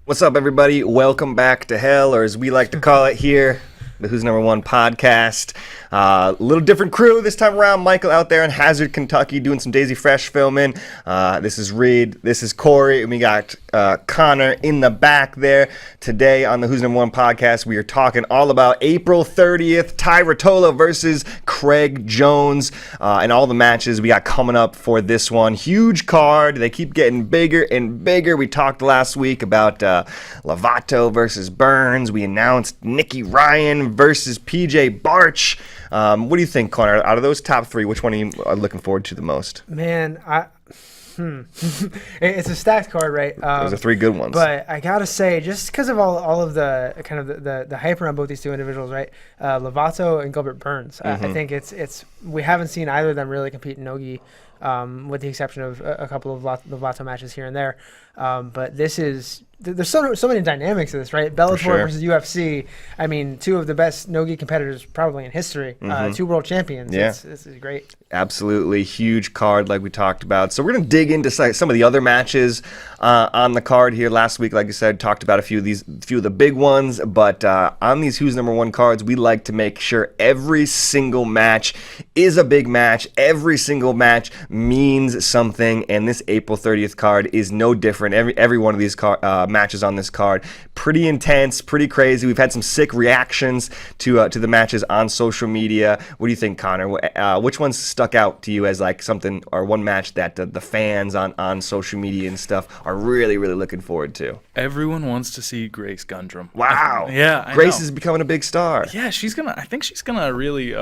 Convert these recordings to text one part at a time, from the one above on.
What's up, everybody? Welcome back to hell, or as we like to call it here, the Who's Number One podcast. A little different crew this time around. Michael out there in Hazard, Kentucky, doing some Daisy Fresh filming. This is Reed. This is Corey. And we got Connor in the back there. Today on the Who's Number One podcast, we are talking all about April 30th, Rotolo versus Craig Jones, and all the matches we got coming up for this one. Huge card. They keep getting bigger and bigger. We talked last week about Lovato versus Burns. We announced Nicky Ryan versus PJ Barch. What do you think, Connor? Out of those top three, which one are you looking forward to the most? Man, it's a stacked card, right? Those are three good ones. But I gotta say, just because of all of the kind of the hype around both these two individuals, right? Lovato and Gilbert Burns. I think it's we haven't seen either of them really compete in Nogi, with the exception of a couple of Lovato matches here and there. But this is. There's so many dynamics to this, right? Bellator versus UFC. I mean, two of the best Nogi competitors probably in history. Two world champions. Yeah. This is great. Absolutely huge card like we talked about. So we're going to dig into some of the other matches on the card here. Last week, like I said, talked about a few of the big ones. But on these Who's Number One cards, we like to make sure every single match is a big match. Every single match means something. And this April 30th card is no different. Every one of these matches on this card, pretty intense, pretty crazy. We've had some sick reactions to the matches on social media. What do you think, Connor? Which ones stuck out to you as like something or one match that the fans on social media and stuff are really looking forward to? Everyone wants to see Grace Gundrum. Wow. Yeah, Grace is becoming a big star. Yeah, I think she's gonna really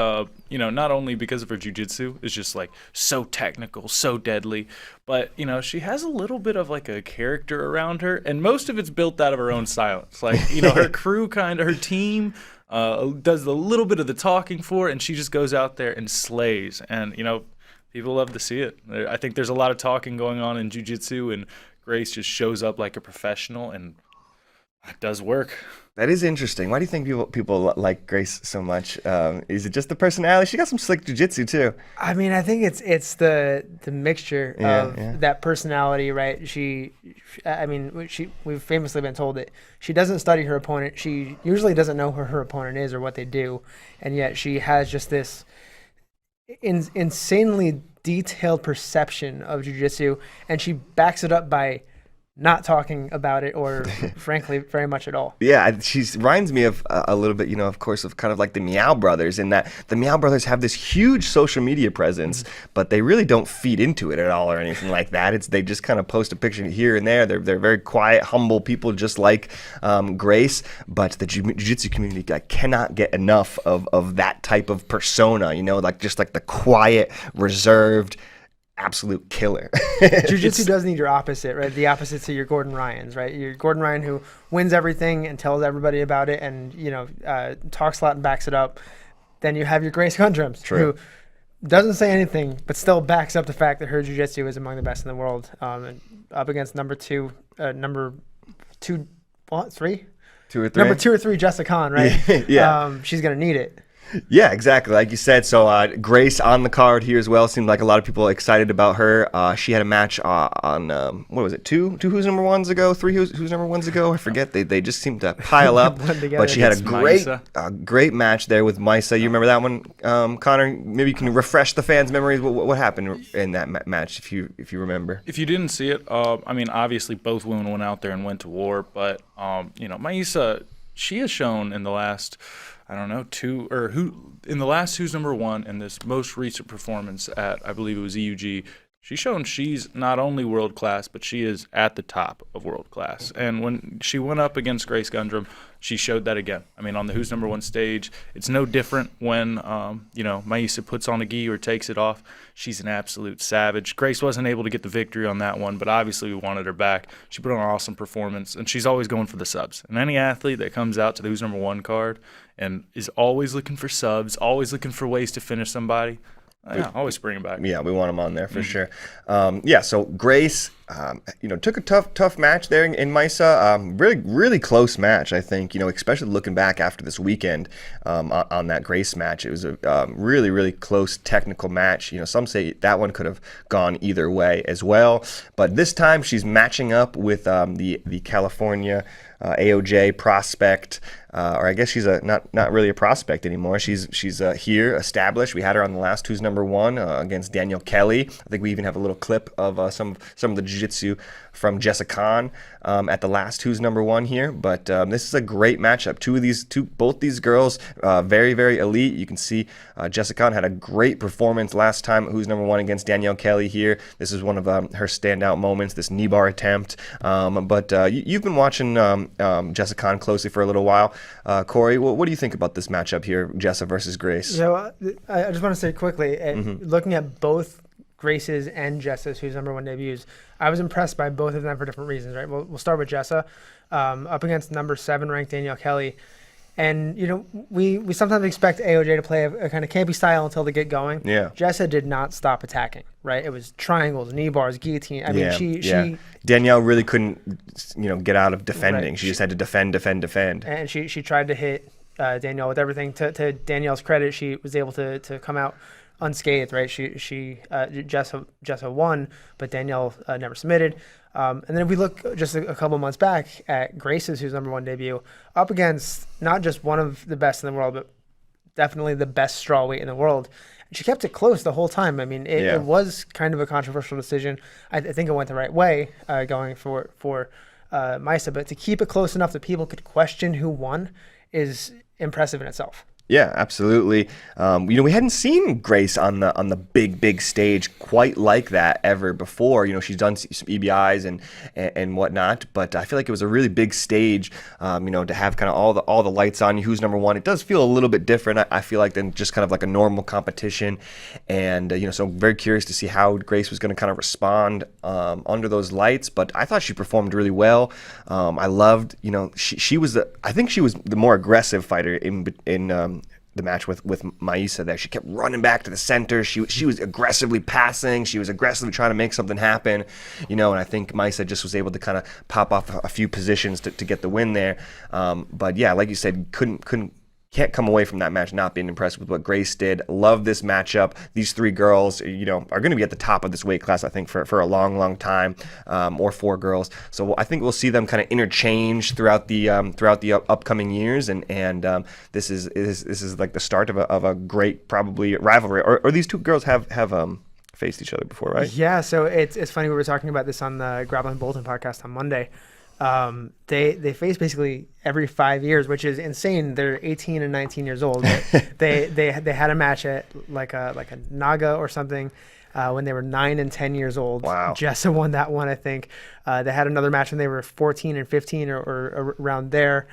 not only because of her jiu-jitsu is just like so technical, so deadly, but she has a little bit of like a character around her, and most of it's built out of her own silence. Like her crew, her team does a little bit of the talking for her, and she just goes out there and slays. And people love to see it. I think there's a lot of talking going on in jiu-jitsu, and Grace just shows up like a professional, and it does work. That is interesting. Why do you think people like Grace so much? Is it just the personality? She got some slick jiu-jitsu too. I mean, I think it's the mixture of that personality, right? We've famously been told that she doesn't study her opponent. She usually doesn't know who her opponent is or what they do, and yet she has just this insanely detailed perception of jiu-jitsu, and she backs it up by not talking about it or frankly very much at all. Yeah, she reminds me of a little bit, of course, of kind of like the Meow Brothers, in that the Meow Brothers have this huge social media presence, but they really don't feed into it at all or anything like that. They just kind of post a picture here and there. They're very quiet, humble people, just like Grace, but the jiu-jitsu community cannot get enough of that type of persona, just like the quiet, reserved, absolute killer. Jiu-jitsu does need your opposite, right? The opposite to your Gordon Ryans, right? Your Gordon Ryan who wins everything and tells everybody about it and, talks a lot and backs it up. Then you have your Grace Gundrums, who doesn't say anything but still backs up the fact that her jiu-jitsu is among the best in the world. And up against number two or three, Jessa Khan, right? Yeah. She's going to need it. Yeah, exactly. Like you said, so Grace on the card here as well. Seemed like a lot of people excited about her. She had a match on, what was it, two Who's Number Ones ago? Three Who's Number Ones ago? I forget. They just seemed to pile up. But she had a great match there with Misa. You remember that one, Connor? Maybe you can refresh the fans' memories. What happened in that match, if you remember? If you didn't see it, obviously both women went out there and went to war. But, Misa, she has shown in the last... in the last Who's Number One and this most recent performance at, I believe it was EUG, she's shown she's not only world class, but she is at the top of world class. And when she went up against Grace Gundrum, she showed that again. I mean, on the Who's Number One stage, it's no different when, Maisa puts on a gi or takes it off. She's an absolute savage. Grace wasn't able to get the victory on that one, but obviously we wanted her back. She put on an awesome performance, and she's always going for the subs. And any athlete that comes out to the Who's Number One card and is always looking for subs, always looking for ways to finish somebody, always bring him back. Yeah, we want him on there for sure. So Grace took a tough match there in Misa. Really close match, I think. Especially looking back after this weekend on that Grace match, it was a really close technical match. Some say that one could have gone either way as well. But this time she's matching up with the California AOJ prospect, or I guess she's not really a prospect anymore. She's here, established. We had her on the last Who's Number One against Danielle Kelly. I think we even have a little clip of some of the jiu-jitsu from Jessa at the last Who's Number One here. But this is a great matchup. Both these girls, very elite. You can see Jessa had a great performance last time at Who's Number One against Danielle Kelly here. This is one of her standout moments, this knee bar attempt. But you've been watching Jessa closely for a little while. Corey, what do you think about this matchup here, Jessa versus Grace? I just want to say quickly, looking at both Grace's and Jessa's Who's Number One debuts, I was impressed by both of them for different reasons, right? We'll start with Jessa, up against number 7 ranked Danielle Kelly. And, we sometimes expect AOJ to play a kind of campy style until they get going. Yeah. Jessa did not stop attacking, right? It was triangles, knee bars, guillotine. I mean, she Danielle really couldn't, get out of defending. Right. She just had to defend. And she tried to hit Danielle with everything. To Danielle's credit, she was able to come out unscathed, right? Jessa won, but Danielle never submitted. And then if we look just a couple months back at Grace's Who's Number One debut, up against not just one of the best in the world, but definitely the best strawweight in the world. She kept it close the whole time. I mean, it was kind of a controversial decision. I think it went the right way, going for Misa, but to keep it close enough that people could question who won is impressive in itself. Yeah, absolutely. We hadn't seen Grace on the big stage quite like that ever before. She's done some EBIs and whatnot, but I feel like it was a really big stage. To have kind of all the lights on you. Who's Number One? It does feel a little bit different. I feel like than just kind of like a normal competition, and so I'm very curious to see how Grace was going to kind of respond under those lights. But I thought she performed really well. I loved, she was I think she was the more aggressive fighter in the match with Maisa there. She kept running back to the center. She was aggressively passing. She was aggressively trying to make something happen, and I think Maisa just was able to kind of pop off a few positions to get the win there. But yeah, like you said, can't come away from that match not being impressed with what Grace did. Love this matchup. These 3 girls, are going to be at the top of this weight class, I think, for a long time, or 4 girls. So I think we'll see them kind of interchange throughout the upcoming years, and this is like the start of a great probably rivalry. Or these 2 girls have faced each other before, right? Yeah. So it's funny, we were talking about this on the Grappling Bulletin podcast on Monday. They face basically every 5 years, which is insane. They're 18 and 19 years old. they had a match at like a Naga or something when they were 9 and 10 years old. Wow. Jessa won that one, I think. They had another match when they were 14 and 15 or around there.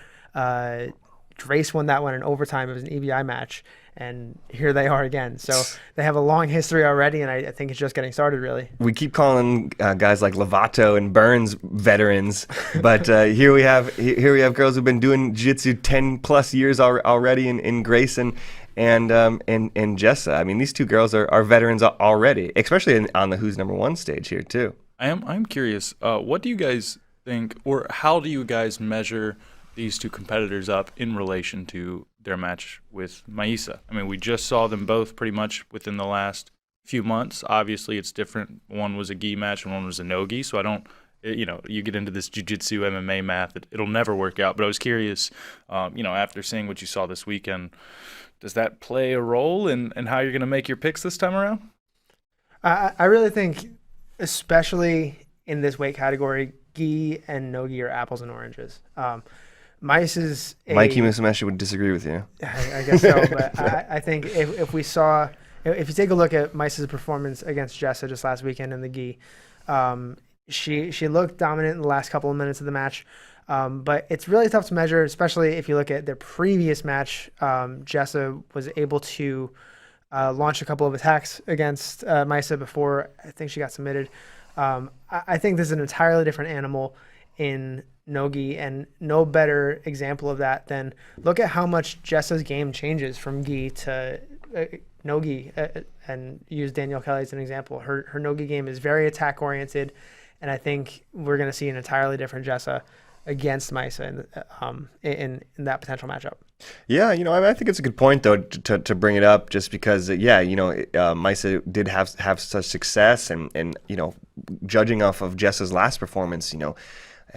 Grace won that one in overtime. It was an EBI match. And here they are again. So they have a long history already, and I think it's just getting started, really. We keep calling guys like Lovato and Burns veterans, but here we have girls who've been doing jiu-jitsu 10+ years already in Grace and Jessa. I mean, these 2 girls are veterans already, especially on the Who's Number One stage here too. I'm curious. What do you guys think, or how do you guys measure these 2 competitors up in relation to their match with Maisa? I mean, we just saw them both pretty much within the last few months. Obviously, it's different. One was a gi match and one was a no-gi, so I don't, you get into this jiu-jitsu MMA math, it'll never work out. But I was curious, after seeing what you saw this weekend, does that play a role in how you're going to make your picks this time around? I really think, especially in this weight category, gi and no-gi are apples and oranges. Mikey Musumeci would disagree with you. I guess so, but I think if you take a look at Mice's performance against Jessa just last weekend in the gi, she looked dominant in the last couple of minutes of the match, but it's really tough to measure, especially if you look at their previous match. Jessa was able to launch a couple of attacks against Maisa before I think she got submitted. I think this is an entirely different animal in no-gi, and no better example of that than look at how much Jessa's game changes from gi to no-gi, and use Danielle Kelly as an example. Her no-gi game is very attack-oriented, And I think we're going to see an entirely different Jessa against Maisa in that potential matchup. Yeah, I think it's a good point though to bring it up, just because Maisa did have such success, and judging off of Jessa's last performance,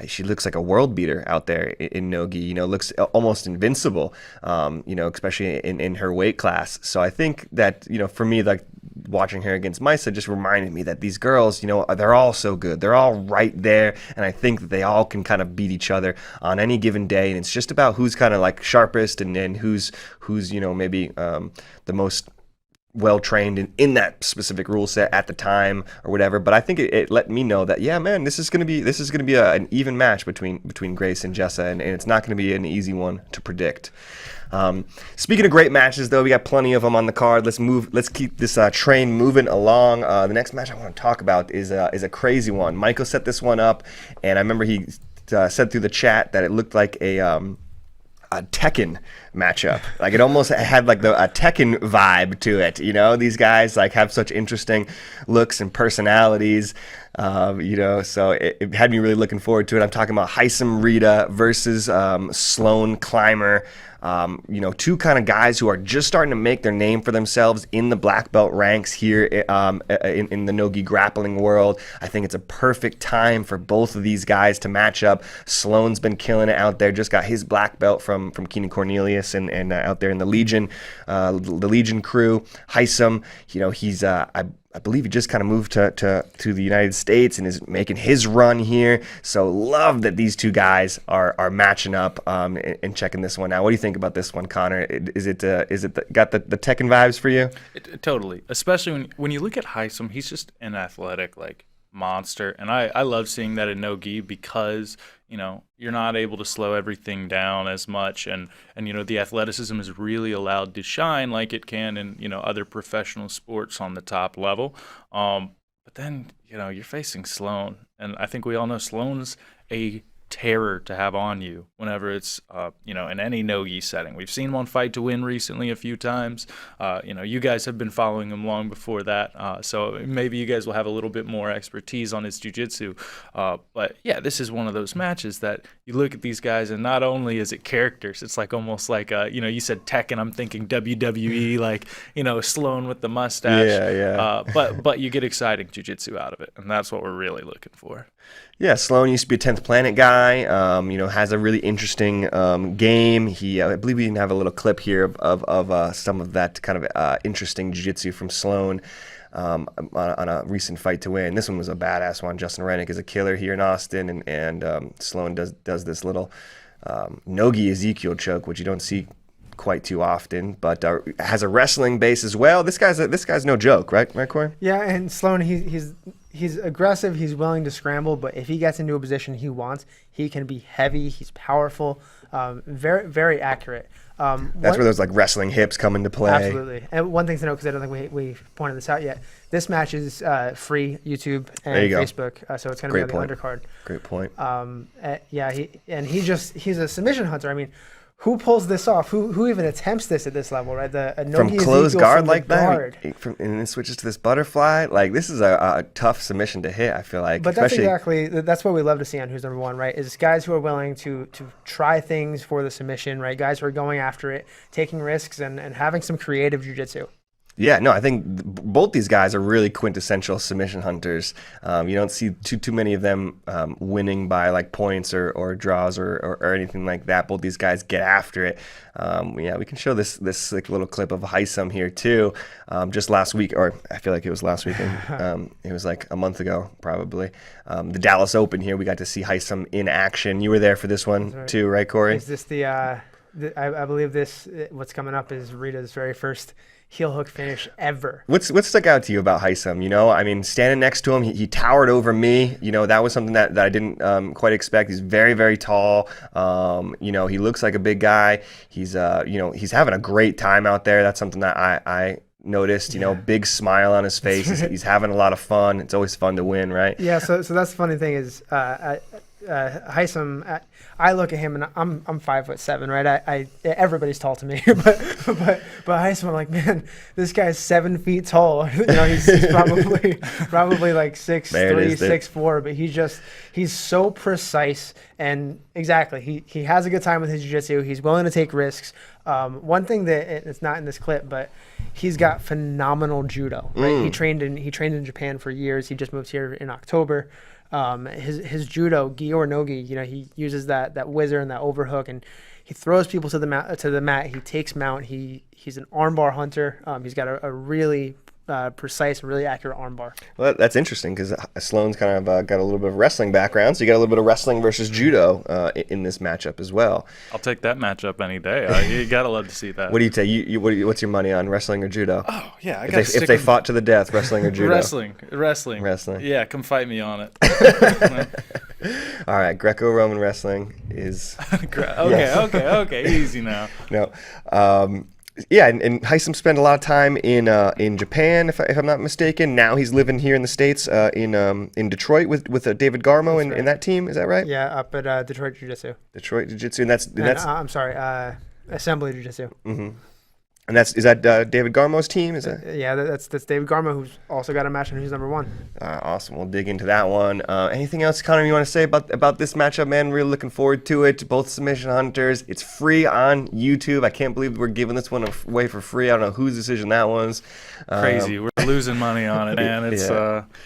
she looks like a world beater out there in Nogi. Looks almost invincible. Especially in her weight class. So I think that for me, like, watching her against Maisa just reminded me that these girls, they're all so good. They're all right there, and I think that they all can kind of beat each other on any given day. And it's just about who's kind of like sharpest and who's maybe the most well trained in that specific rule set at the time or whatever. But I think it let me know that, yeah, man, this is gonna be an even match between Grace and Jessa, and it's not gonna be an easy one to predict. Speaking of great matches, though, we got plenty of them on the card. Let's keep this train moving along. The next match I want to talk about is a crazy one. Michael set this one up, and I remember he said through the chat that it looked like a Tekken matchup. Like, it almost had like a Tekken vibe to it. These guys like have such interesting looks and personalities. So it had me really looking forward to it. I'm talking about Heisom Rita versus Sloan Climber. Two kind of guys who are just starting to make their name for themselves in the black belt ranks here in the Nogi grappling world. I think it's a perfect time for both of these guys to match up. Sloan's been killing it out there, just got his black belt from Keenan Cornelius and out there in the Legion crew. Heisom, he's I believe he just kind of moved to the United States and is making his run here. So love that these two guys are matching up and checking this one out. What do you think about this one, Connor? Is it got the Tekken vibes for you? Totally. Especially when you look at Heisom, he's just an athletic monster, and I love seeing that in no-gi because you're not able to slow everything down as much, and the athleticism is really allowed to shine like it can in other professional sports on the top level. But then you're facing Sloan, and I think we all know Sloan's a terror to have on you whenever it's in any no-gi setting. We've seen one fight to win recently a few times. You guys have been following him long before that, so maybe you guys will have a little bit more expertise on his jiu-jitsu. But yeah, this is one of those matches that you look at these guys, and not only is it characters, it's like almost like you said Tekken, I'm thinking WWE, Sloan with the mustache. Yeah. But you get exciting jiu-jitsu out of it, and that's what we're really looking for. Yeah, Sloan used to be a 10th Planet guy, has a really interesting game. I believe we can have a little clip here of some of that kind of interesting jiu-jitsu from Sloan on a recent fight to win. This one was a badass one. Justin Rennick is a killer here in Austin, and Sloan does this little no-gi Ezekiel choke, which you don't see quite too often, but has a wrestling base as well. This guy's no joke, right, Corey? Yeah, and Sloan, he's aggressive. He's willing to scramble, but if he gets into a position he wants, he can be heavy. He's powerful, very, very accurate. That's where those wrestling hips come into play. Absolutely. And one thing to note, because I don't think we pointed this out yet, this match is free YouTube and Facebook, so it's going to be on the undercard. Great point. He's a submission hunter. I mean, who pulls this off? Who even attempts this at this level, right? From closed guard like that, and then switches to this butterfly. This is a tough submission to hit, I feel like. But that's what we love to see on Who's Number One, right? Is guys who are willing to try things for the submission, right? Guys who are going after it, taking risks, and having some creative jiu-jitsu. Yeah, no, I think both these guys are really quintessential submission hunters. You don't see too many of them winning by points or draws or anything like that. Both these guys get after it. We can show this little clip of Heisom here too. Just last week, or I feel like it was last weekend. It was a month ago probably. The Dallas Open here, we got to see Heisom in action. You were there for this one too, right, Corey? Is this I believe what's coming up is Rita's very first heel hook finish ever. What stuck out to you about Heisom? Standing next to him, he towered over me. That was something that I didn't quite expect. He's very, very tall. He looks like a big guy. He's having a great time out there. That's something that I noticed. Big smile on his face. He's having a lot of fun. It's always fun to win, right? Yeah. So that's the funny thing is, Heisom, I look at him and I'm 5'7", right? I everybody's tall to me, but Heisom, I'm like, man, this guy's 7 feet tall. He's probably like 6'3", 6'4", but he's so precise, and exactly he has a good time with his jiu-jitsu. He's willing to take risks. One thing that it's not in this clip, but he's got phenomenal judo. Right? He trained in Japan for years. He just moved here in October. His judo, gi or no gi, he uses that whizzer and that overhook, and he throws people to the mat. He takes mount. He's an armbar hunter. He's got a really precise, really accurate armbar. Well, that's interesting because Sloan's kind of got a little bit of wrestling background, so you got a little bit of wrestling versus judo in this matchup as well. I'll take that matchup any day. You gotta love to see that. What do you take? What's your money on, wrestling or judo? Oh yeah, if they fought to the death, wrestling or judo? Wrestling. Yeah, come fight me on it. All right, Greco-Roman wrestling is okay. Easy now. No. Yeah, and Heisom spent a lot of time in Japan, if I'm not mistaken. Now he's living here in the States, in Detroit with David Garmo in that team. Is that right? Yeah, up at Detroit Jiu-Jitsu. Detroit Jiu-Jitsu, and that's I'm sorry, Assembly Jiu-Jitsu. Mm-hmm. And is that David Garmo's team? Is that? Yeah, that's David Garmo, who's also got a match and who's number one. Awesome. We'll dig into that one. Anything else, Connor, you want to say about this matchup, man? Really looking forward to it. Both submission hunters. It's free on YouTube. I can't believe we're giving this one away for free. I don't know whose decision that was. Crazy. We're losing money on it, man. It's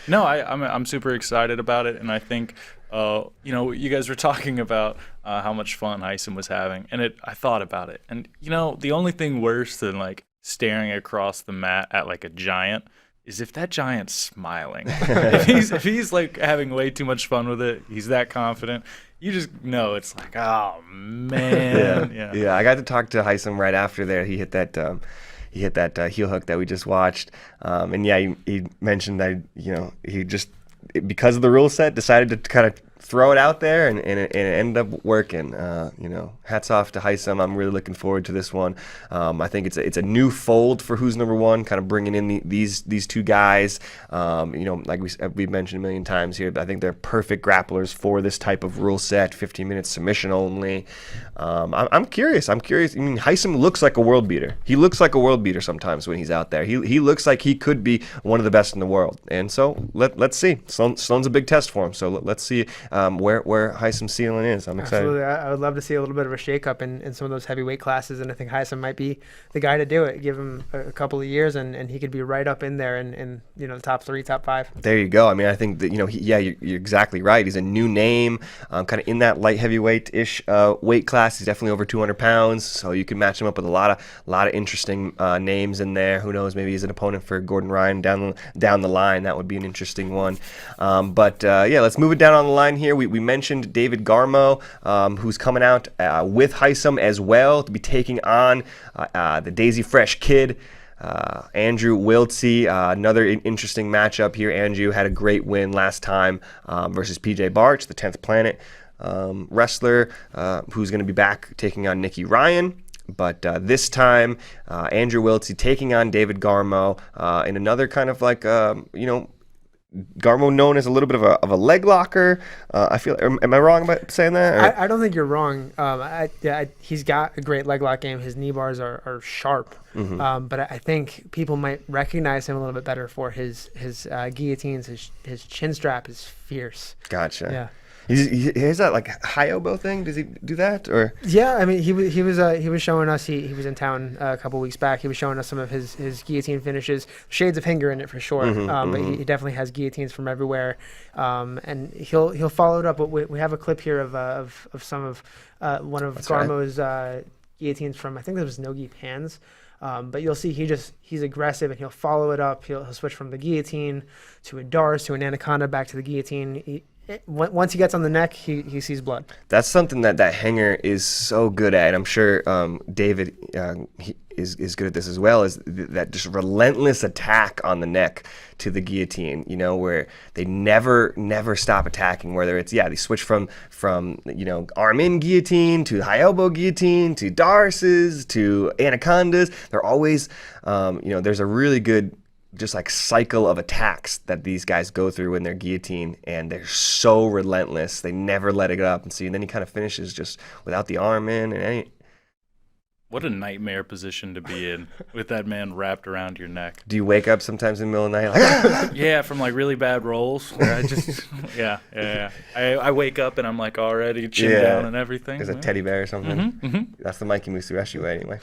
no, I'm super excited about it, and I think. You guys were talking about how much fun Heisom was having, and I thought about it, and the only thing worse than like staring across the mat at like a giant is if that giant's smiling. if he's like having way too much fun with it, he's that confident. You just know it's like, oh man. Yeah. I got to talk to Heisom right after there. He hit that. Heel hook that we just watched, and he mentioned that he just. Because of the rule set, decided to kind of throw it out there, and it ended up working. Hats off to Heisom. I'm really looking forward to this one. I think it's a new fold for Who's Number One, kind of bringing in these two guys. Like we've mentioned a million times here, but I think they're perfect grapplers for this type of rule set, 15 minutes submission only. I'm curious. I mean, Heisom looks like a world beater. He looks like a world beater sometimes when he's out there. He looks like he could be one of the best in the world. And so let's see. Sloan's a big test for him. So let's see where Heisom's ceiling is. I'm excited. Absolutely. I would love to see a little bit of a shakeup in some of those heavyweight classes, and I think Heisom might be the guy to do it. Give him a couple of years, and he could be right up in there in the top 3, top 5. There you go. I mean, I think that you're exactly right. He's a new name, kind of in that light heavyweight-ish weight class. He's definitely over 200 pounds, so you can match him up with a lot of interesting names in there. Who knows? Maybe he's an opponent for Gordon Ryan down the line. That would be an interesting one. But let's move it down on the line here. We mentioned David Garmo, who's coming out with Heisom as well to be taking on the Daisy Fresh Kid, Andrew Wiltsey. Another interesting matchup here. Andrew had a great win last time versus PJ Barch, the 10th Planet wrestler, who's going to be back taking on Nicky Ryan. But this time, Andrew Wiltsey taking on David Garmo in another kind of like, Garmo known as a little bit of a leg locker. I feel. Am I wrong about saying that? I don't think you're wrong. He's got a great leg lock game. His knee bars are sharp. Mm-hmm. But I think people might recognize him a little bit better for his guillotines. His chin strap is fierce. Gotcha. Yeah. He has that like high elbow thing. Does he do that or? Yeah, I mean he was showing us. He was in town a couple weeks back. He was showing us some of his guillotine finishes. Shades of Hinger in it for sure. But he definitely has guillotines from everywhere. And he'll follow it up. But we have a clip here of some of one of Garmo's guillotines from, I think it was no-gi pans. But you'll see he's aggressive, and he'll follow it up. He'll switch from the guillotine to a Dars to an anaconda back to the guillotine. Once he gets on the neck, he sees blood. That's something that Hanger is so good at, and I'm sure David is good at this as well, is that just relentless attack on the neck to the guillotine, where they never stop attacking, whether it's, they switch from arm in guillotine to high elbow guillotine to darces to anacondas. They're always, there's a really good just like cycle of attacks that these guys go through in their guillotine, and they're so relentless. They never let it up. And then he kind of finishes just without the arm in and any. What a nightmare position to be in with that man wrapped around your neck. Do you wake up sometimes in the middle of the night like, yeah, from like really bad rolls where I just I wake up and I'm like already chin down and everything. There's a teddy bear or something. That's the Mikey Moose rescue anyway.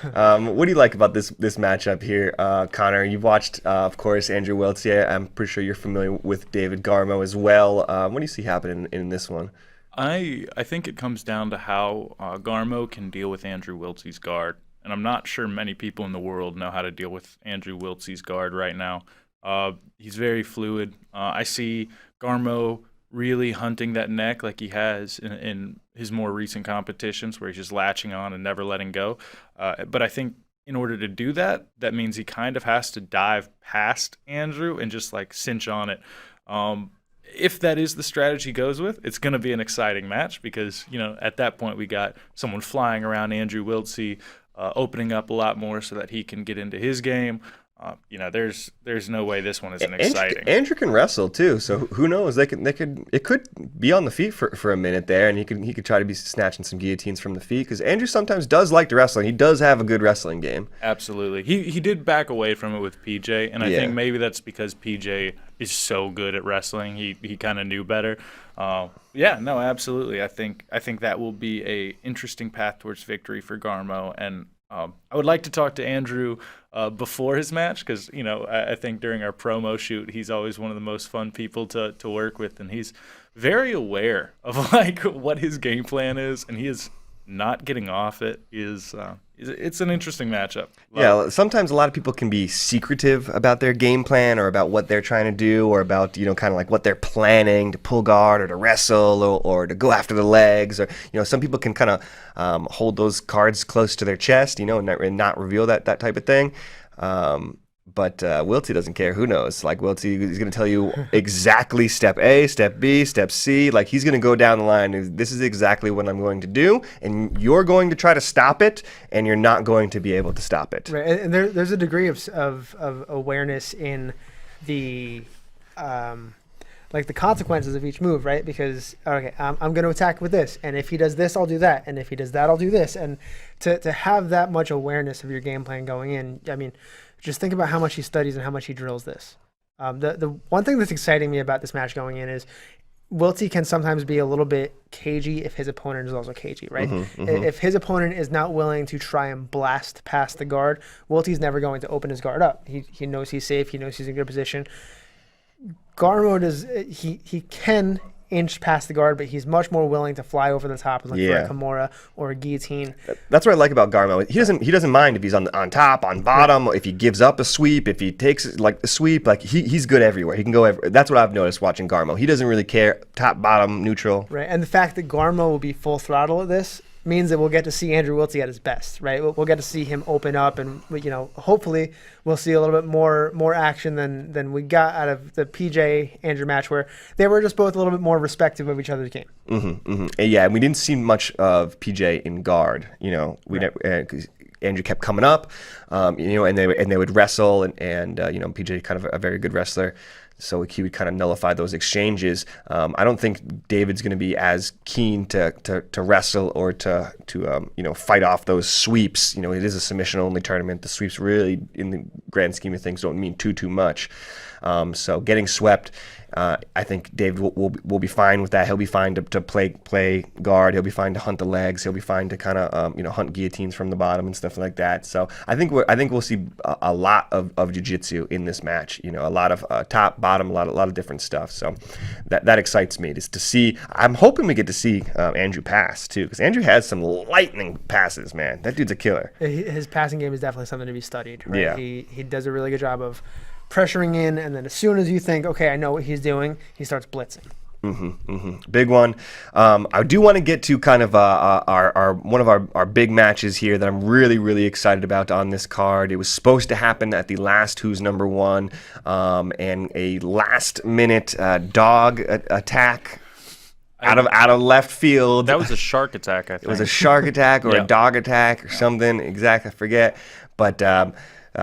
What do you like about this matchup here, Connor? You've watched, of course, Andrew Wiltsey. I'm pretty sure you're familiar with David Garmo as well. What do you see happening in this one? I think it comes down to how Garmo can deal with Andrew Wiltsey's guard. And I'm not sure many people in the world know how to deal with Andrew Wiltsey's guard right now. He's very fluid. I see Garmo really hunting that neck like he has in his more recent competitions where he's just latching on and never letting go. But I think in order to do that, that means he kind of has to dive past Andrew and just like cinch on it. If that is the strategy he goes with, it's going to be an exciting match because, at that point we got someone flying around Andrew Wiltsey, opening up a lot more so that he can get into his game. There's no way this one isn't exciting. Andrew can wrestle too, so who knows? It could be on the feet for a minute there, and he could try to be snatching some guillotines from the feet because Andrew sometimes does like to wrestle. He does have a good wrestling game. Absolutely, he did back away from it with PJ, and I think maybe that's because PJ is so good at wrestling. He kind of knew better. Absolutely. I think that will be a interesting path towards victory for Garmo, and I would like to talk to Andrew before his match because, I think during our promo shoot, he's always one of the most fun people to work with, and he's very aware of what his game plan is, and he is not getting off it. It's an interesting matchup. Sometimes a lot of people can be secretive about their game plan or about what they're trying to do or about, kind of like what they're planning to pull guard or to wrestle or to go after the legs. Or, some people can kind of hold those cards close to their chest, and not reveal that type of thing. But Wiltsey doesn't care. Who knows? Like, Wiltsey is going to tell you exactly step A, step B, step C. Like, he's going to go down the line. This is exactly what I'm going to do. And you're going to try to stop it, and you're not going to be able to stop it. Right. And there's a degree of awareness in the the consequences of each move, right? Because, okay, I'm going to attack with this. And if he does this, I'll do that. And if he does that, I'll do this. And to have that much awareness of your game plan going in, I mean, just think about how much he studies and how much he drills this. The one thing that's exciting me about this match going in is Wiltsey can sometimes be a little bit cagey if his opponent is also cagey, right? If his opponent is not willing to try and blast past the guard, Wiltsey's never going to open his guard up. He knows he's safe. He knows he's in a good position. Garmo he can inch past the guard, but he's much more willing to fly over the top for a Kimura or a guillotine. That's what I like about Garmo. He doesn't mind if he's on top, on bottom, if he gives up a sweep, if he takes the sweep. Like he's good everywhere. He can go everywhere. That's what I've noticed watching Garmo. He doesn't really care top, bottom, neutral. Right, and the fact that Garmo will be full throttle at this means that we'll get to see Andrew Wiltsey at his best, right? We'll get to see him open up, and hopefully we'll see a little bit more action than we got out of the PJ Andrew match, where they were just both a little bit more respective of each other's game. And we didn't see much of PJ in guard. Andrew kept coming up, and they would wrestle, and PJ kind of a very good wrestler. So he would kind of nullify those exchanges. I don't think David's going to be as keen to wrestle or to fight off those sweeps. It is a submission-only tournament. The sweeps really, in the grand scheme of things, don't mean too much. So getting swept, I think David will be fine with that. He'll be fine to play guard. He'll be fine to hunt the legs. He'll be fine to kind of hunt guillotines from the bottom and stuff like that. So I think we'll see a lot of jiu-jitsu in this match. A lot of top, bottom, a lot of different stuff. So that excites me to see. I'm hoping we get to see Andrew pass too, because Andrew has some lightning passes. Man, that dude's a killer. His passing game is definitely something to be studied. Right? Yeah. He does a really good job of pressuring in, and then as soon as you think, okay, I know what he's doing, he starts blitzing. Big one. I do want to get to kind of one of our big matches here that I'm really, really excited about on this card. It was supposed to happen at the last Who's Number One, and a last-minute dog attack out of left field. That was a shark attack, I think. It was a shark attack or a dog attack or something. Exactly, I forget. But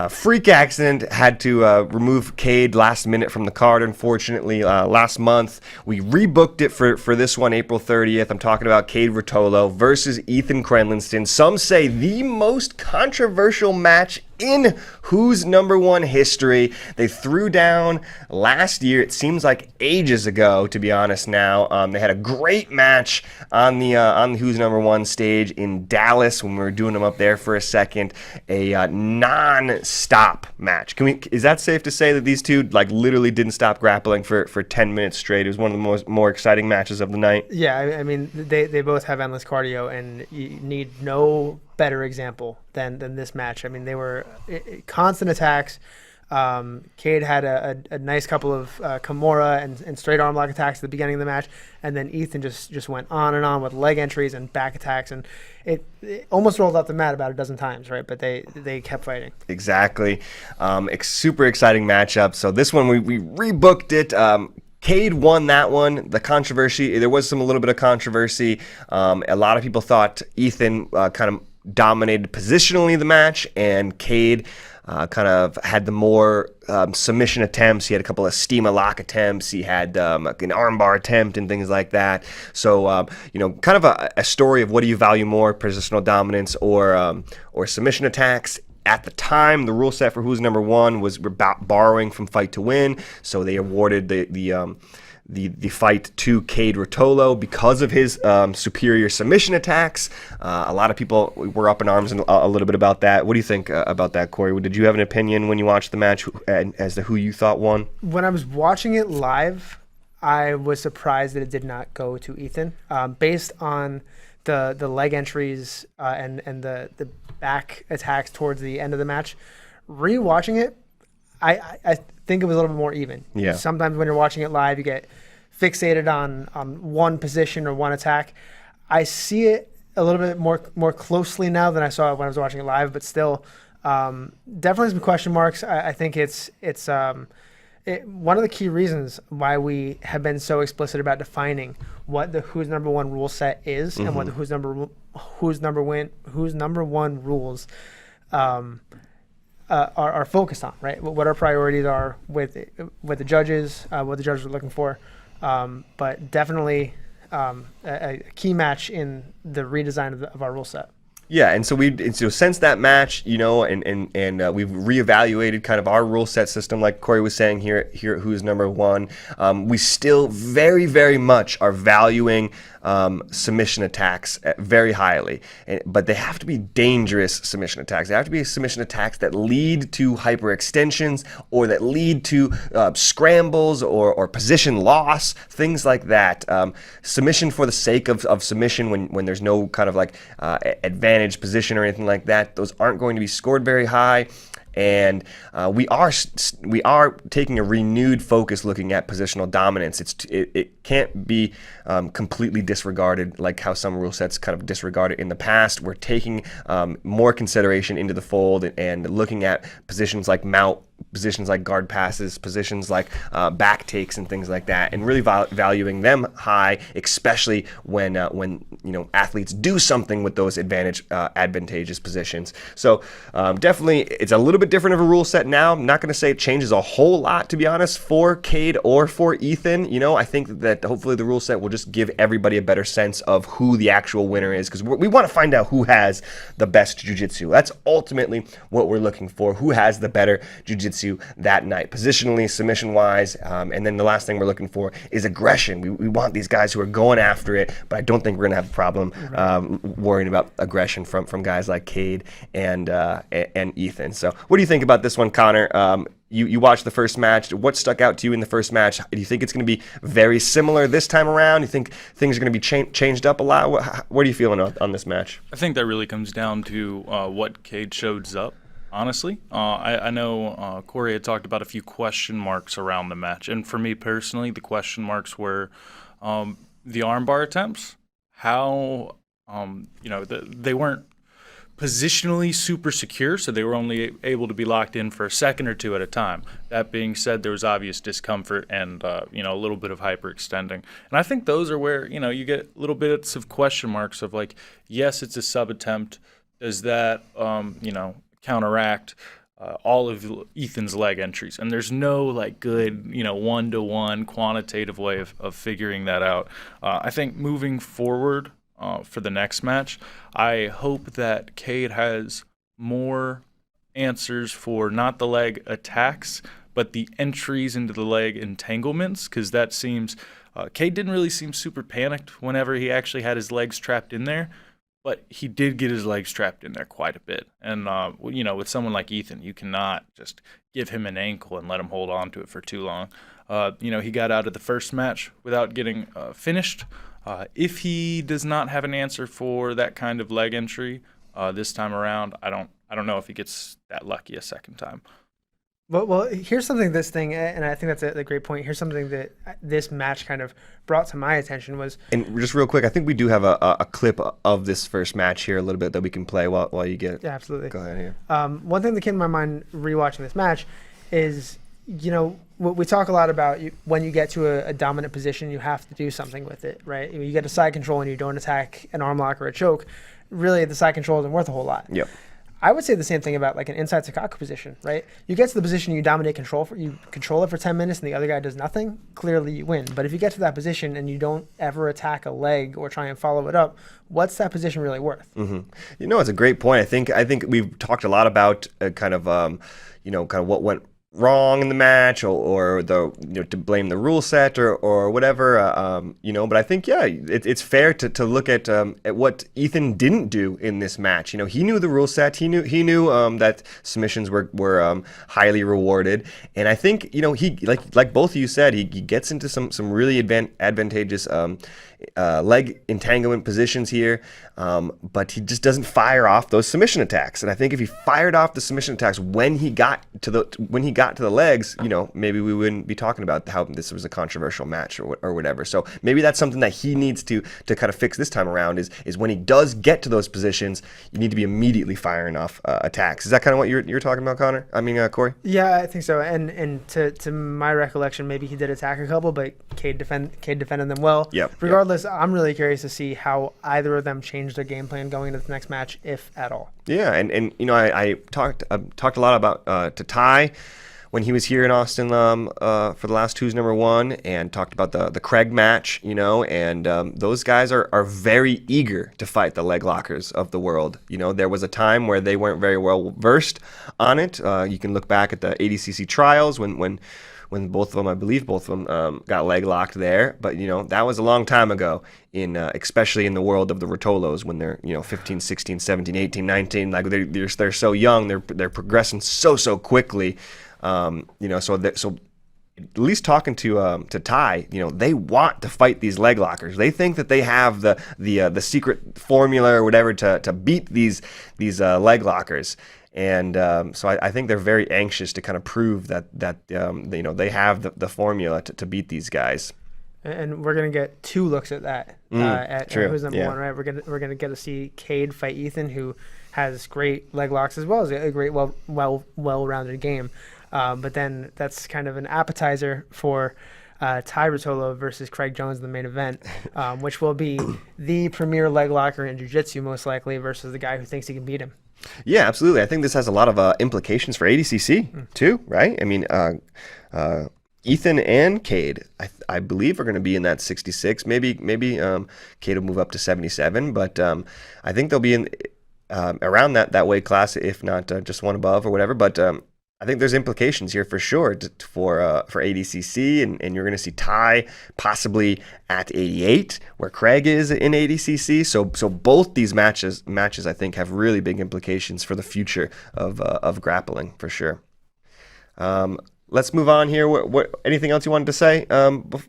freak accident, had to remove Cade last minute from the card, unfortunately, last month. We rebooked it for this one, April 30th. I'm talking about Cade Rotolo versus Ethan Crelinsten. Some say the most controversial match in Who's Number One history. They threw down last year. It seems like ages ago, to be honest now. They had a great match on the Who's Number One stage in Dallas when we were doing them up there for a second. A non-stop match. Is that safe to say that these two like literally didn't stop grappling for 10 minutes straight? It was one of the more exciting matches of the night. Yeah, I mean, they both have endless cardio, and you need no better example than this match. I mean, they were constant attacks. Cade had a nice couple of Kimura and straight arm lock attacks at the beginning of the match, and then Ethan just went on and on with leg entries and back attacks, and it almost rolled off the mat about a dozen times, right? But they kept fighting. Exactly. Super exciting matchup. So this one we rebooked it. Cade won that one. The controversy, there was a little bit of controversy. A lot of people thought Ethan kind of dominated positionally the match, and Cade kind of had the more submission attempts. He had a couple of steamer lock attempts. He had an armbar attempt and things like that. So, kind of a story of what do you value more, positional dominance or submission attacks. At the time, the rule set for Who's Number One was borrowing from Fight to Win, so they awarded the fight to Cade Rotolo because of his superior submission attacks. A lot of people were up in arms a little bit about that. What do you think about that, Corey? Did you have an opinion when you watched the match as to who you thought won? When I was watching it live, I was surprised that it did not go to Ethan, based on the leg entries and the back attacks towards the end of the match. Rewatching it, I think it was a little bit more even. Yeah. Sometimes when you're watching it live, you get fixated on one position or one attack. I see it a little bit more closely now than I saw it when I was watching it live, but still, definitely some question marks. I think it's one of the key reasons why we have been so explicit about defining what the Who's Number One rule set is, and what the Who's Number One rules are focused on, right? What our priorities are with the judges, what the judges are looking for, but definitely a key match in the redesign of our rule set. Yeah, and so since that match, and we've reevaluated kind of our rule set system, like Corey was saying here at Who's Number One. We still very, very much are valuing submission attacks very highly, but they have to be dangerous submission attacks. They have to be submission attacks that lead to hyperextensions or that lead to scrambles or position loss, things like that. Submission for the sake of submission when there's no kind of like advantage position or anything like that, those aren't going to be scored very high. And we are taking a renewed focus looking at positional dominance. It can't be completely disregarded like how some rule sets kind of disregarded in the past. We're taking more consideration into the fold and looking at positions like mount, positions like guard passes, positions like back takes and things like that, and really valuing them high, especially when athletes do something with those advantageous positions. So definitely, it's a little bit different of a rule set now. I'm not going to say it changes a whole lot, to be honest, for Cade or for Ethan. I think that hopefully the rule set will just give everybody a better sense of who the actual winner is, because we want to find out who has the best jiu-jitsu. That's ultimately what we're looking for. Who has the better jiu-jitsu that night, positionally, submission-wise, and then the last thing we're looking for is aggression. We want these guys who are going after it, but I don't think we're going to have a problem worrying about aggression from guys like Cade and Ethan. So what do you think about this one, Connor? You watched the first match. What stuck out to you in the first match? Do you think it's going to be very similar this time around? Do you think things are going to be changed up a lot? What are you feeling on this match? I think that really comes down to what Cade shows up, honestly. I know Corey had talked about a few question marks around the match. And for me personally, the question marks were the armbar attempts. How, they weren't positionally super secure, so they were only able to be locked in for a second or two at a time. That being said, there was obvious discomfort and a little bit of hyperextending. And I think those are where you get little bits of question marks of like, yes, it's a sub attempt. Does that counteract all of Ethan's leg entries, and there's no like good, one-to-one quantitative way of figuring that out. I think moving forward for the next match, I hope that Cade has more answers for not the leg attacks, but the entries into the leg entanglements, because that seems Cade didn't really seem super panicked whenever he actually had his legs trapped in there. But he did get his legs trapped in there quite a bit. And, with someone like Ethan, you cannot just give him an ankle and let him hold on to it for too long. He got out of the first match without getting finished. If he does not have an answer for that kind of leg entry this time around, I don't know if he gets that lucky a second time. Well, here's something and I think that's a great point. Here's something that this match kind of brought to my attention was... And just real quick, I think we do have a clip of this first match here a little bit that we can play while you get it. Yeah, absolutely. Go ahead here. One thing that came to my mind rewatching this match is, we talk a lot about when you get to a dominant position, you have to do something with it, right? You get a side control and you don't attack an arm lock or a choke. Really, the side control isn't worth a whole lot. Yep. I would say the same thing about like an inside Sakaku position, right? You get to the position, you dominate you control it for 10 minutes and the other guy does nothing, clearly you win. But if you get to that position and you don't ever attack a leg or try and follow it up, what's that position really worth? Mm-hmm. It's a great point. I think we've talked a lot about kind of what went wrong in the match or the to blame the rule set or whatever but I think it's fair to look at what Ethan didn't do in this match. He knew the rule set, he knew that submissions were highly rewarded, and I think he like both of you said, he gets into some really advantageous leg entanglement positions here, but he just doesn't fire off those submission attacks. And I think if he fired off the submission attacks when he got to the legs, maybe we wouldn't be talking about how this was a controversial match or whatever. So maybe that's something that he needs to kind of fix this time around is when he does get to those positions, you need to be immediately firing off attacks. Is that kind of what you're talking about, Connor? I mean, Corey? Yeah, I think so. And to my recollection, maybe he did attack a couple, but Cade defended them well. Yep. Regardless, I'm really curious to see how either of them change their game plan going into the next match, if at all. Yeah, and I talked a lot about to Ty when he was here in Austin for the last Who's Number One, and talked about the Craig match, and those guys are very eager to fight the leg lockers of the world. There was a time where they weren't very well versed on it. You can look back at the ADCC trials when both of them, I believe both of them got leg locked there. But, that was a long time ago, especially in the world of the Rotolos when they're, 15, 16, 17, 18, 19. Like they're so young, they're progressing so quickly. So at least talking to Ty, they want to fight these leg lockers. They think that they have the secret formula or whatever to beat these leg lockers. And so I think they're very anxious to kind of prove that they have the formula to beat these guys. And we're gonna get two looks at that at Who's Number One, right? We're gonna get to see Cade fight Ethan, who has great leg locks as well as a great well-rounded game. But then that's kind of an appetizer for Ty Rotolo versus Craig Jones in the main event, which will be the premier leg locker in jiu-jitsu most likely versus the guy who thinks he can beat him. Yeah, absolutely. I think this has a lot of implications for ADCC too, right? I mean, Ethan and Cade, I believe, are going to be in that 66. Maybe Cade will move up to 77, but I think they'll be in around that weight class, if not just one above or whatever. But I think there's implications here for sure for ADCC, and you're going to see Ty possibly at 88, where Craig is in ADCC. So both these matches I think have really big implications for the future of grappling for sure. Let's move on here. What anything else you wanted to say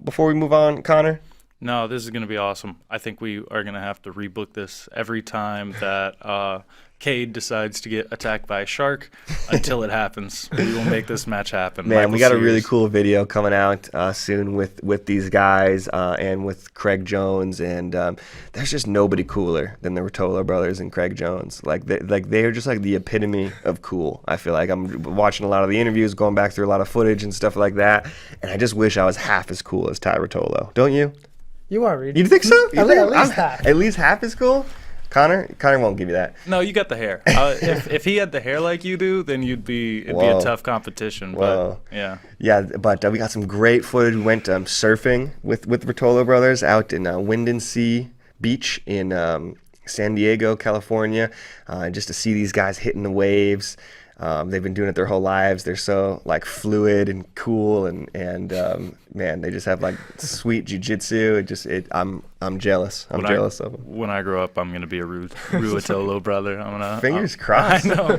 before we move on, Connor? No, this is going to be awesome. I think we are going to have to rebook this every time that Cade decides to get attacked by a shark until it happens. We will make this match happen. Man, we got a really cool video coming out soon with these guys and with Craig Jones, and there's just nobody cooler than the Rotolo brothers and Craig Jones. They're just like the epitome of cool. I feel like I'm watching a lot of the interviews, going back through a lot of footage and stuff like that, and I just wish I was half as cool as Ty Rotolo. Don't you? You are, Reed. You think so? At least half. At least half is cool? Connor won't give you that. No, you got the hair. If he had the hair like you do, then it'd be a tough competition. Whoa. But yeah. Yeah, but we got some great footage. We went surfing with Rotolo brothers out in Windansea Beach in San Diego, California, just to see these guys hitting the waves. They've been doing it their whole lives. They're so like fluid and cool, and man, they just have like sweet jujitsu. I'm jealous. I'm jealous of them. When I grow up, I'm gonna be a Rotolo brother. Fingers crossed. I know.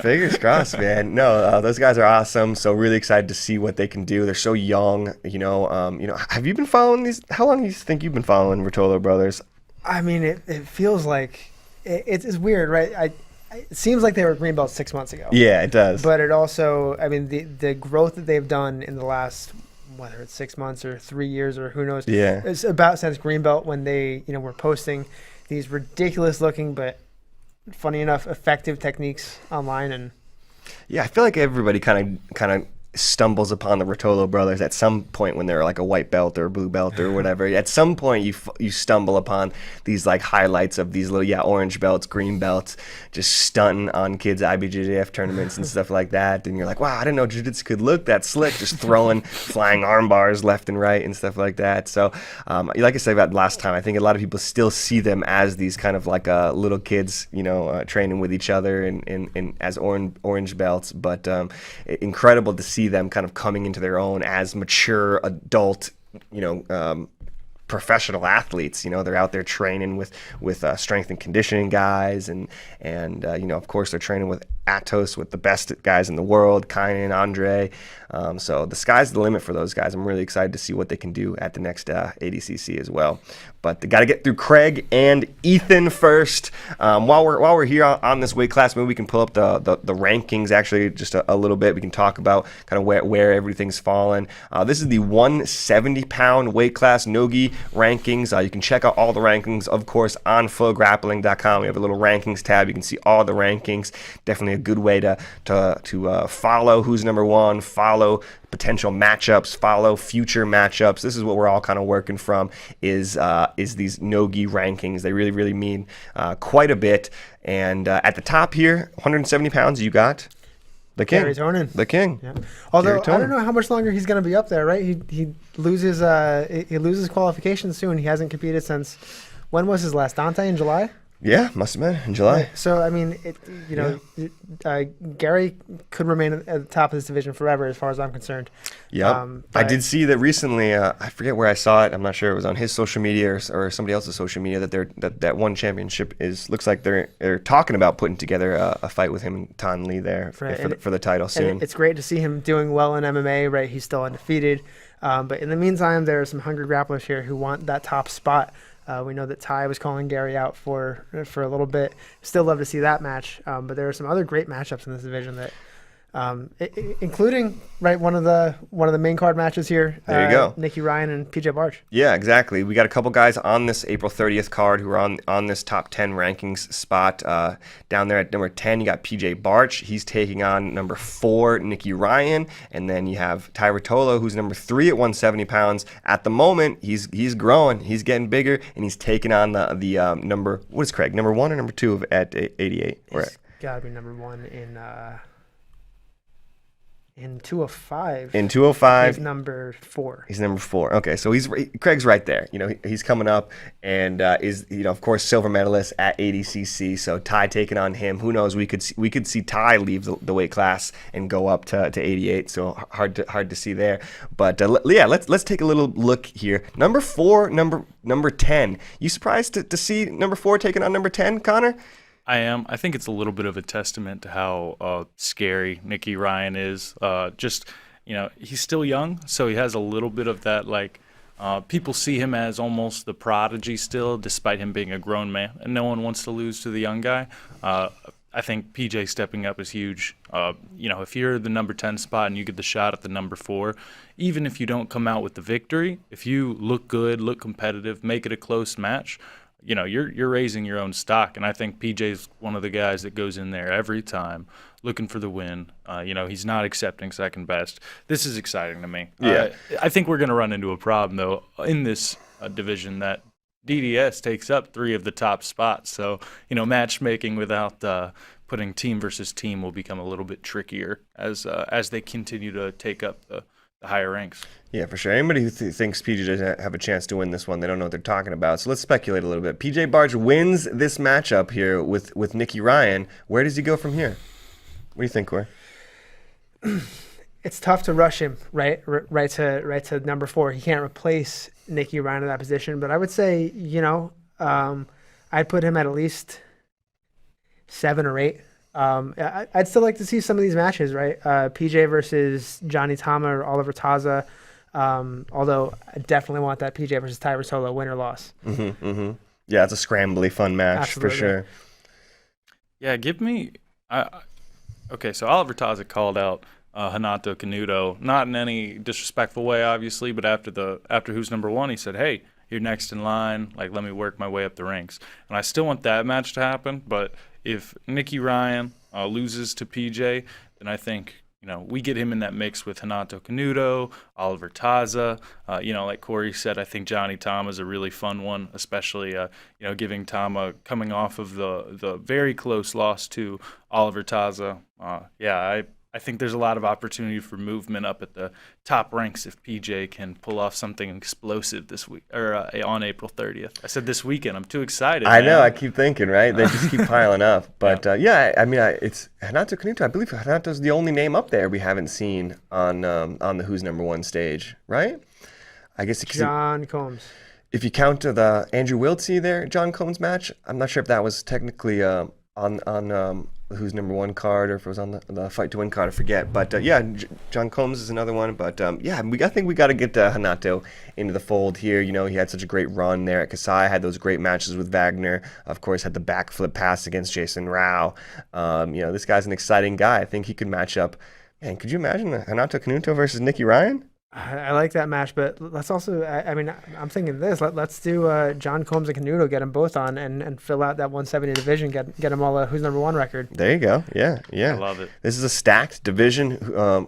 Fingers crossed, man. No, those guys are awesome. So really excited to see what they can do. They're so young. Have you been following these? How long do you think you've been following Rotolo brothers? I mean, it feels like it's weird, right? It seems like they were green belts 6 months ago. Yeah, it does. But it also, I mean, the growth that they've done in the last, whether it's 6 months or 3 years or who knows, it's about since green belt when they, were posting these ridiculous looking but funny enough effective techniques online. And yeah, I feel like everybody kind of stumbles upon the Rotolo brothers at some point when they're like a white belt or a blue belt or whatever. At some point you stumble upon these like highlights of these little orange belts, green belts, just stunting on kids at IBJJF tournaments and stuff like that. And you're like, wow, I didn't know jiu-jitsu could look that slick, just throwing flying arm bars left and right and stuff like that. So like I said about last time, I think a lot of people still see them as these kind of like little kids, training with each other and as orange belts. But incredible to see them kind of coming into their own as mature adult, professional athletes. They're out there training with strength and conditioning guys, and of course they're training with Atos, with the best guys in the world, Kynan, Andre. So the sky's the limit for those guys. I'm really excited to see what they can do at the next ADCC as well. But they got to get through Craig and Ethan first. While we're here on this weight class, maybe we can pull up the rankings actually just a little bit. We can talk about kind of where everything's fallen. This is the 170-pound weight class Nogi rankings. You can check out all the rankings, of course, on FloGrappling.com. We have a little rankings tab. You can see all the rankings. Definitely a good way to follow who's number one, follow potential matchups, follow future matchups. This is what we're all kind of working from is these Nogi rankings. They really, really mean quite a bit. And at the top here, 170 pounds, you got the king. Gary Tonin. The king. Yeah. Although I don't know how much longer he's going to be up there, right? He loses qualifications soon. He hasn't competed since, when was his last Dante, in July? Yeah, must have been in July. Right. So I mean, Gary could remain at the top of this division forever, as far as I'm concerned. Yeah, I did see that recently. I forget where I saw it. I'm not sure. It was on his social media or somebody else's social media that one championship looks like they're talking about putting together a fight with him and Tan Lee there for the title soon. And it's great to see him doing well in MMA. Right, he's still undefeated. But in the meantime, there are some hungry grapplers here who want that top spot. We know that Ty was calling Gary out for a little bit. Still love to see that match. But there are some other great matchups in this division that, including one of the main card matches here. There you go, Nicky Ryan and PJ Barch. Yeah, exactly. We got a couple guys on this April 30th card who are on this top 10 rankings spot. Down there at number 10, you got PJ Barch. He's taking on number 4, Nicky Ryan, and then you have Ty Rotolo, who's number 3 at 170 pounds. At the moment, he's growing, he's getting bigger, and he's taking on the number. What is Craig? Number 1 or number 2 at 88? It's got to be number 1 in 205. In 205. He's number 4. He's number 4. Okay, so Craig's right there. He's coming up and is of course silver medalist at ADCC. So Ty taking on him. Who knows? We could see Ty leave the weight class and go up to 88. So hard to see there. But let's take a little look here. Number 4, number 10. You surprised to see number 4 taking on number 10, Connor? I am. I think it's a little bit of a testament to how scary Nicky Ryan is. He's still young, so he has a little bit of that, people see him as almost the prodigy still, despite him being a grown man, and no one wants to lose to the young guy. I think PJ stepping up is huge. If you're the number 10 spot and you get the shot at the number 4, even if you don't come out with the victory, if you look good, look competitive, make it a close match, you're raising your own stock, and I think PJ's one of the guys that goes in there every time looking for the win. He's not accepting second best. This is exciting to me. Yeah. I think we're going to run into a problem, though, in this division that DDS takes up 3 of the top spots. So, matchmaking without putting team versus team will become a little bit trickier as they continue to take up the higher ranks. Yeah, for sure. Anybody who thinks PJ doesn't have a chance to win this one, they don't know what they're talking about. So let's speculate a little bit. PJ Barge wins this matchup here with Nicky Ryan. Where does he go from here? What do you think, Corey? It's tough to rush him, right to number 4. He can't replace Nicky Ryan in that position, but I would say, I'd put him at least 7 or 8. I'd still like to see some of these matches, right? PJ versus Johnny Tama or Oliver Taza. Although I definitely want that PJ versus Ty Rotolo win or loss. Yeah, it's a scrambly fun match. Absolutely. For sure. Yeah, give me. Okay, so Oliver Taza called out Renato Canuto, not in any disrespectful way, obviously, but after who's number 1, he said, "Hey, you're next in line. Like, let me work my way up the ranks." And I still want that match to happen, but if Nicky Ryan loses to PJ, then I think we get him in that mix with Renato Canuto, Oliver Taza. Like Corey said, I think Johnny Tama is a really fun one, especially giving Tama coming off of the very close loss to Oliver Taza. I think there's a lot of opportunity for movement up at the top ranks if PJ can pull off something explosive this week or on April 30th. I said this weekend. I'm too excited. I know. I keep thinking, right? They just keep piling up. But it's Renato Canuto. I believe Renato's the only name up there we haven't seen on the Who's Number 1 stage, right? I guess John Combs. If you count the Andrew Wiltsey there, John Combs match, I'm not sure if that was technically on Who's Number 1 card or if it was on the Fight to Win card, I forget. But John Combs is another one. But I think we got to get Renato into the fold here. He had such a great run there at Kasai, had those great matches with Wagner. Of course, had the backflip pass against Jason Rao. This guy's an exciting guy. I think he could match up. Man, could you imagine Renato Canuto versus Nicky Ryan? I like that match, but let's also, I'm thinking this. Let's do John Combs and Canuto, get them both on and fill out that 170 division, get them all a Who's Number 1 record. There you go. Yeah. I love it. This is a stacked division.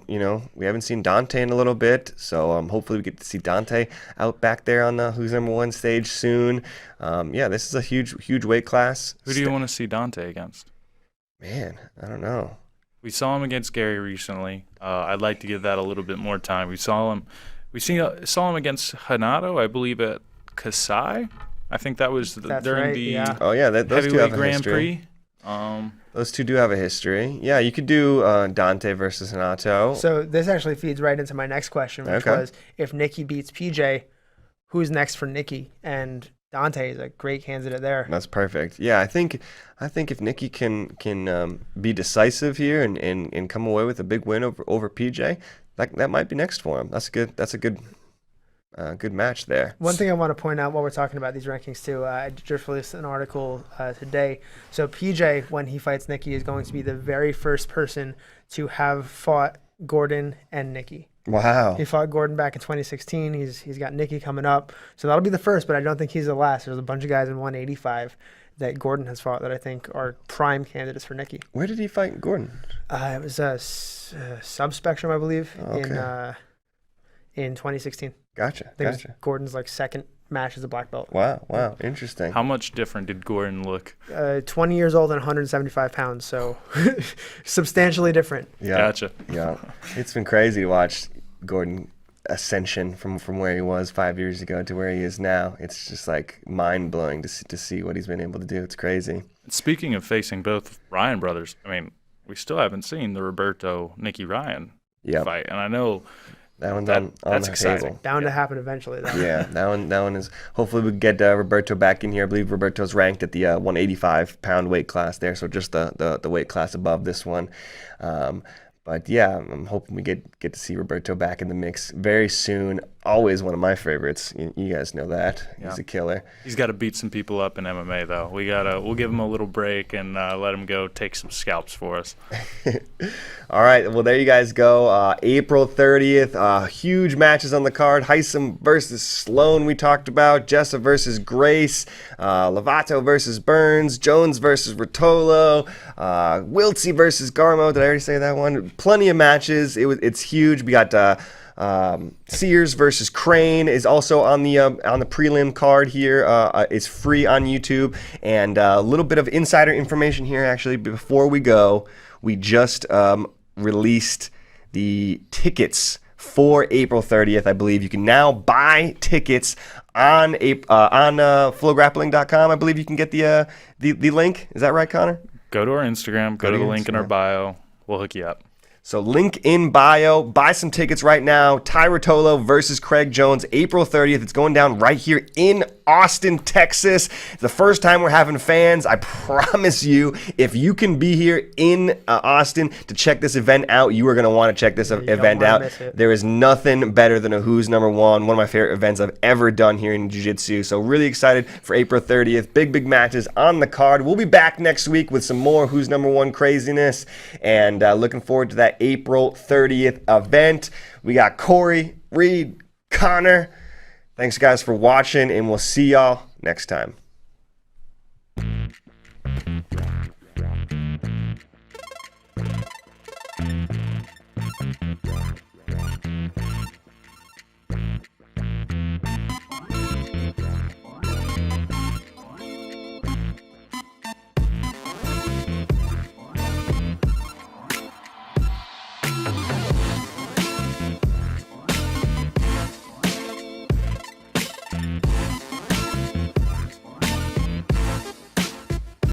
We haven't seen Dante in a little bit, so hopefully we get to see Dante out back there on the Who's Number 1 stage soon. This is a huge weight class. Who do you want to see Dante against? Man, I don't know. We saw him against Gary recently. I'd like to give that a little bit more time. We saw him against Renato, I believe, at Kasai. I think that was during the those two have a Grand history. Prix. Those two do have a history. Yeah, you could do Dante versus Renato. So this actually feeds right into my next question, which was if Nicky beats PJ, who's next for Nicky? And Dante is a great candidate there. That's perfect. Yeah, I think if Nicky can be decisive here and come away with a big win over PJ, that might be next for him. That's a good match there. One thing I want to point out while we're talking about these rankings too, I just released an article today. So PJ, when he fights Nicky, is going to be the very first person to have fought Gordon and Nicky. Wow. He fought Gordon back in 2016. He's got Nicky coming up. So that'll be the first, but I don't think he's the last. There's a bunch of guys in 185 that Gordon has fought that I think are prime candidates for Nicky. Where did he fight Gordon? It was Subspectrum, I believe, in 2016. Gotcha. I think it was Gordon's second match as a black belt. Wow. Interesting. How much different did Gordon look? 20 years old and 175 pounds, so substantially different. Yeah. Gotcha. Yeah. It's been crazy to watch Gordon ascension from where he was 5 years ago to where he is now. It's just mind-blowing to see what he's been able to do. It's crazy. Speaking of facing both Ryan brothers, we still haven't seen the Roberto-Nicky Ryan fight, and I know that one's on that's the exciting. table. Bound to happen eventually, though. Yeah, that one is. Hopefully we get Roberto back in here. I believe Roberto's ranked at the 185-pound weight class there, so just the weight class above this one. But yeah, I'm hoping we get to see Roberto back in the mix very soon. Always one of my favorites. You guys know that. He's a killer. He's got to beat some people up in MMA though. We'll give him a little break and let him go take some scalps for us. All right. Well, there you guys go. April 30th. Huge matches on the card. Heisom versus Sloan we talked about. Jessa versus Grace. Lovato versus Burns. Jones versus Rotolo. Wiltsey versus Garmo. Did I already say that one? Plenty of matches. It's huge. We got Sears versus Crane is also on the prelim card here. It's free on YouTube. And a little bit of insider information here, actually, before we go. We just released the tickets for April 30th, I believe. You can now buy tickets on FloGrappling.com. I believe you can get the link. Is that right, Connor? Go to our Instagram. Go to the link in our bio. We'll hook you up. So link in bio. Buy some tickets right now. Rotolo versus Craig Jones, April 30th. It's going down right here in Austin, Texas. It's the first time we're having fans. I promise you, if you can be here in Austin to check this event out, you are going to want to check this event out. There is nothing better than a Who's Number One of my favorite events I've ever done here in Jiu-Jitsu. So really excited for April 30th. Big matches on the card. We'll be back next week with some more Who's Number One craziness, and looking forward to that April 30th event. We got Corey, Reed, Connor. Thanks, guys, for watching, and we'll see y'all next time.